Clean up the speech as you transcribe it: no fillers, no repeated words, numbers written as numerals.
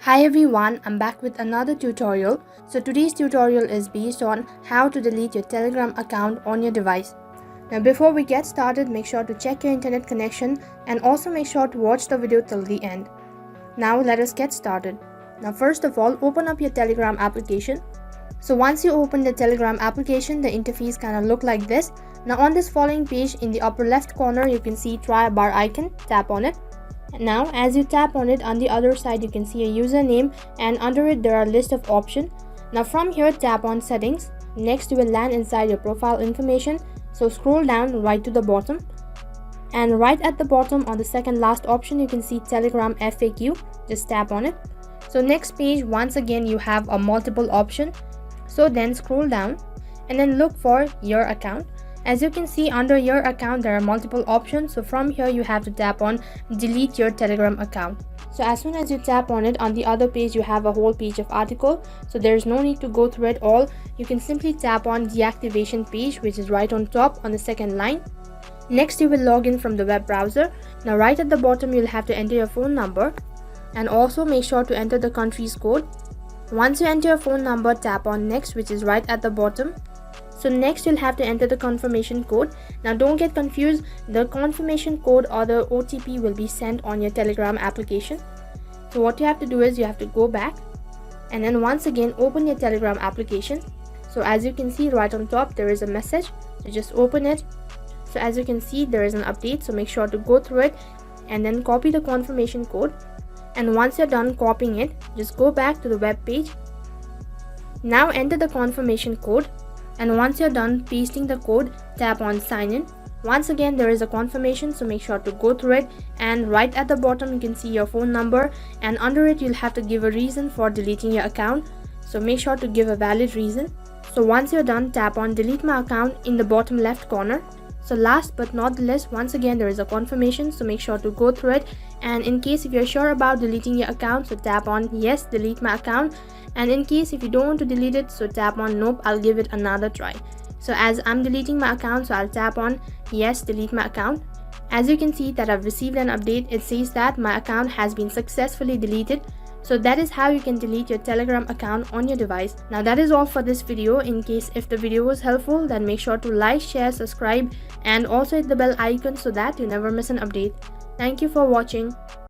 Hi everyone, I'm back with another tutorial. So today's tutorial is based on how to delete your Telegram account on your device. Now before we get started, make sure to check your internet connection and also make sure to watch the video till the end. Now let us get started. Now first of all, open up your Telegram application. So once you open the Telegram application, the interface kind of look like this. Now on this following page, in the upper left corner, you can see try a bar icon, tap on it. Now as you tap on it, on the other side you can see a username, and under it there are a list of options. Now from here, tap on settings. Next you will land inside your profile information, so scroll down right to the bottom, and right at the bottom on the second last option you can see Telegram FAQ. Just tap on it. So next page, once again you have a multiple option, so then scroll down and then look for your account. As you can see, under your account there are multiple options, so from here you have to tap on delete your Telegram account. So as soon as you tap on it, on the other page you have a whole page of article, so there is no need to go through it all. You can simply tap on deactivation page, which is right on top on the second line. Next you will log in from the web browser. Now right at the bottom you'll have to enter your phone number, and also make sure to enter the country's code. Once you enter your phone number, tap on next, which is right at the bottom. So next you'll have to enter the confirmation code. Now don't get confused, the confirmation code or the OTP will be sent on your Telegram application. So what you have to do is you have to go back and then once again open your Telegram application. So as you can see right on top there is a message, so just open it. So as you can see there is an update, so make sure to go through it and then copy the confirmation code. And once you're done copying it, just go back to the web page. Now enter the confirmation code. And once you're done pasting the code, tap on sign in. Once again there is a confirmation, so make sure to go through it, and right at the bottom you can see your phone number, and under it you'll have to give a reason for deleting your account, so make sure to give a valid reason. So once you're done, tap on delete my account in the bottom left corner. So last but not the least, once again there is a confirmation, so make sure to go through it, and in case if you're sure about deleting your account, so tap on yes, delete my account, and in case if you don't want to delete it, so tap on nope, I'll give it another try. So as I'm deleting my account, so I'll tap on yes, delete my account. As you can see that I've received an update, it says that my account has been successfully deleted. So that is how you can delete your Telegram account on your device. Now that is all for this video. In case if the video was helpful, then make sure to like, share, subscribe, and also hit the bell icon so that you never miss an update. Thank you for watching.